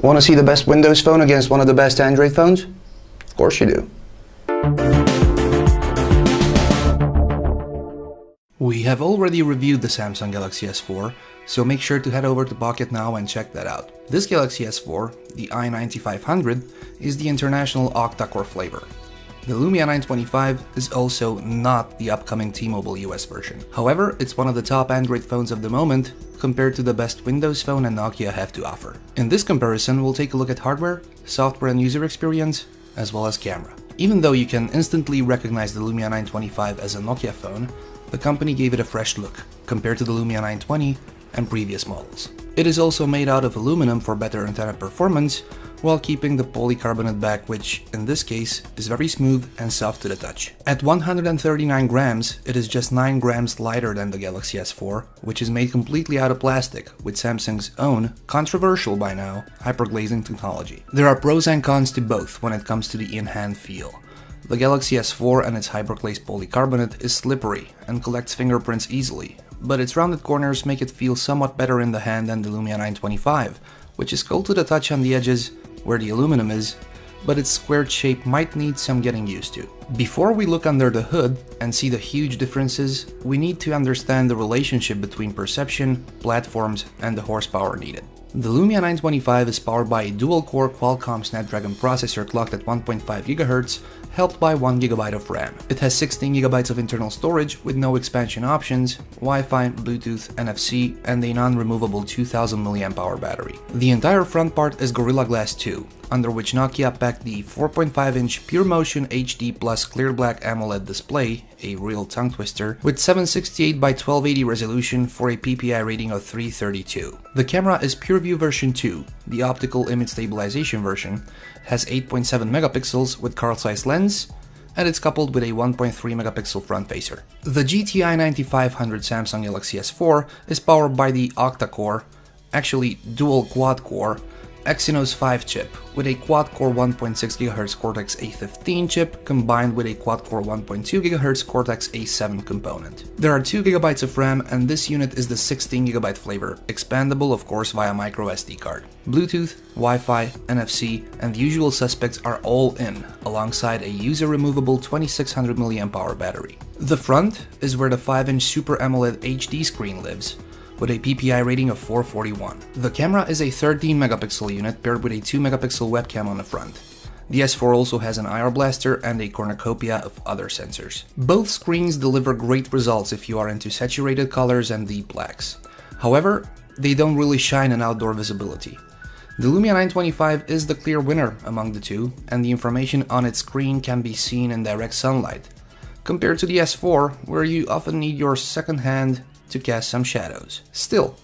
Want to see the best Windows phone against one of the best Android phones? Of course you do. We have already reviewed the Samsung Galaxy S4, so make sure to head over to Pocket now and check that out. This Galaxy S4, the i9500, is the international octa-core flavor. The Lumia 925 is also not the upcoming T-Mobile US version. However, it's one of the top Android phones of the moment compared to the best Windows Phone and Nokia have to offer. In this comparison, we'll take a look at hardware, software and user experience, as well as camera. Even though you can instantly recognize the Lumia 925 as a Nokia phone, the company gave it a fresh look compared to the Lumia 920 and previous models. It is also made out of aluminum for better antenna performance, while keeping the polycarbonate back, which in this case is very smooth and soft to the touch. At 139 grams, it is just 9 grams lighter than the Galaxy S4, which is made completely out of plastic with Samsung's own, controversial by now, hyperglazing technology. There are pros and cons to both when it comes to the in-hand feel. The Galaxy S4 and its hyperglazed polycarbonate is slippery and collects fingerprints easily, but its rounded corners make it feel somewhat better in the hand than the Lumia 925, which is cold to the touch on the edges where the aluminum is, but its squared shape might need some getting used to. Before we look under the hood and see the huge differences, we need to understand the relationship between perception, platforms, and the horsepower needed. The Lumia 925 is powered by a dual-core Qualcomm Snapdragon processor clocked at 1.5 GHz, helped by 1 GB of RAM. It has 16 GB of internal storage with no expansion options, Wi-Fi, Bluetooth, NFC, and a non-removable 2000 mAh battery. The entire front part is Gorilla Glass 2, under which Nokia packed the 4.5-inch PureMotion HD Plus clear black AMOLED display, a real tongue twister, with 768 by 1280 resolution for a PPI rating of 332. The camera is PureView version 2, the optical image stabilization version, has 8.7 megapixels with Carl Zeiss lens, and it's coupled with a 1.3 megapixel front facer. The GTI 9500 Samsung Galaxy S4 is powered by the octa-core, actually dual quad-core, Exynos 5 chip with a quad-core 1.6 GHz Cortex-A15 chip combined with a quad-core 1.2 GHz Cortex-A7 component. There are 2 GB of RAM and this unit is the 16 GB flavor, expandable of course via micro SD card. Bluetooth, Wi-Fi, NFC, and the usual suspects are all in, alongside a user-removable 2600 mAh battery. The front is where the 5-inch Super AMOLED HD screen lives, with a PPI rating of 441. The camera is a 13 megapixel unit paired with a 2 megapixel webcam on the front. The S4 also has an IR blaster and a cornucopia of other sensors. Both screens deliver great results if you are into saturated colors and deep blacks. However, they don't really shine in outdoor visibility. The Lumia 925 is the clear winner among the two, and the information on its screen can be seen in direct sunlight, compared to the S4, where you often need your second hand to cast some shadows. Still,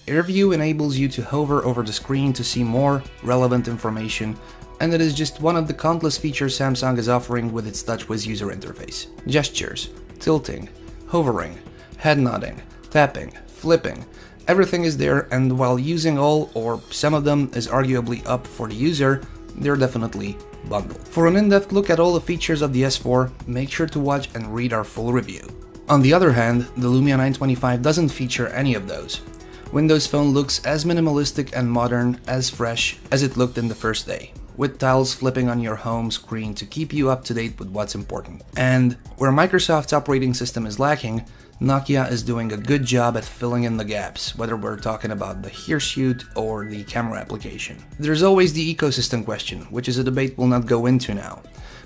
AirView enables you to hover over the screen to see more relevant information, and it is just one of the countless features Samsung is offering with its TouchWiz user interface. Gestures, tilting, hovering, head nodding, tapping, flipping, everything is there, and while using all or some of them is arguably up for the user, they're definitely bundled. For an in-depth look at all the features of the S4, make sure to watch and read our full review. On the other hand, the Lumia 925 doesn't feature any of those. Windows Phone looks as minimalistic and modern, as fresh as it looked in the first day, with tiles flipping on your home screen to keep you up to date with what's important. And where Microsoft's operating system is lacking, Nokia is doing a good job at filling in the gaps, whether we're talking about the Hirsute or the camera application. There's always the ecosystem question, which is a debate we'll not go into now.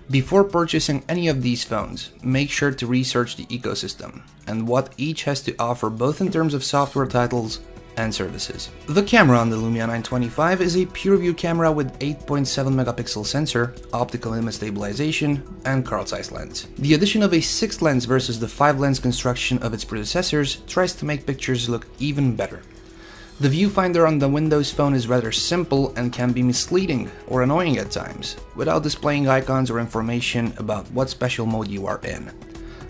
Before purchasing any of these phones, make sure to research the ecosystem and what each has to offer both in terms of software titles and services. The camera on the Lumia 925 is a PureView camera with 8.7 megapixel sensor, optical image stabilization, and Carl Zeiss lens. The addition of a 6th lens versus the 5-lens construction of its predecessors tries to make pictures look even better. The viewfinder on the Windows Phone is rather simple and can be misleading or annoying at times, without displaying icons or information about what special mode you are in.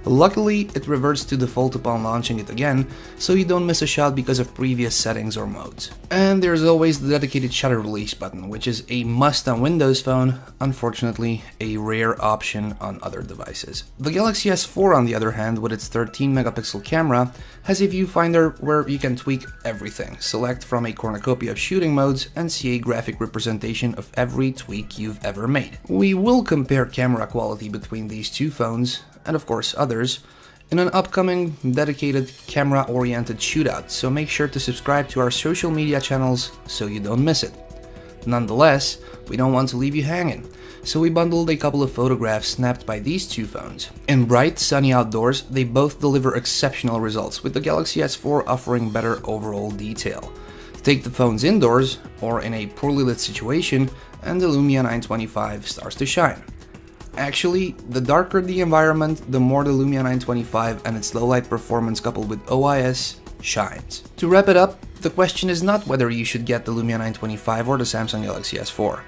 Luckily, it reverts to default upon launching it again, so you don't miss a shot because of previous settings or modes. And there's always the dedicated shutter release button, which is a must on Windows Phone, unfortunately a rare option on other devices. The Galaxy S4, on the other hand, with its 13 megapixel camera, has a viewfinder where you can tweak everything, select from a cornucopia of shooting modes, and see a graphic representation of every tweak you've ever made. We will compare camera quality between these two phones, and of course others, in an upcoming dedicated camera-oriented shootout, so make sure to subscribe to our social media channels so you don't miss it. Nonetheless, we don't want to leave you hanging, so we bundled a couple of photographs snapped by these two phones. In bright, sunny outdoors, they both deliver exceptional results, with the Galaxy S4 offering better overall detail. Take the phones indoors, or in a poorly lit situation, and the Lumia 925 starts to shine. Actually, the darker the environment, the more the Lumia 925 and its low light performance coupled with OIS shines. To wrap it up, the question is not whether you should get the Lumia 925 or the Samsung Galaxy S4.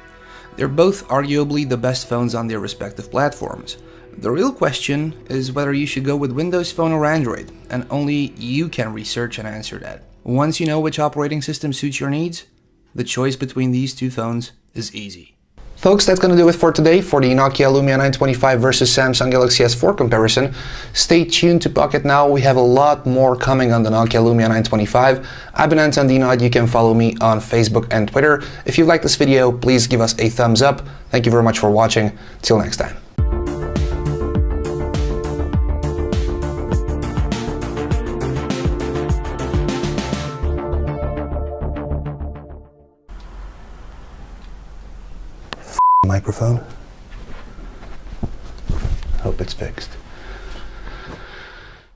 They're both arguably the best phones on their respective platforms. The real question is whether you should go with Windows Phone or Android, and only you can research and answer that. Once you know which operating system suits your needs, the choice between these two phones is easy. Folks, that's going to do it for today for the Nokia Lumia 925 versus Samsung Galaxy S4 comparison. Stay tuned to Pocket Now, we have a lot more coming on the Nokia Lumia 925. I've been Anton Dinaud, you can follow me on Facebook and Twitter. If you liked this video, please give us a thumbs up. Thank you very much for watching. Till next time. Microphone. Hope it's fixed.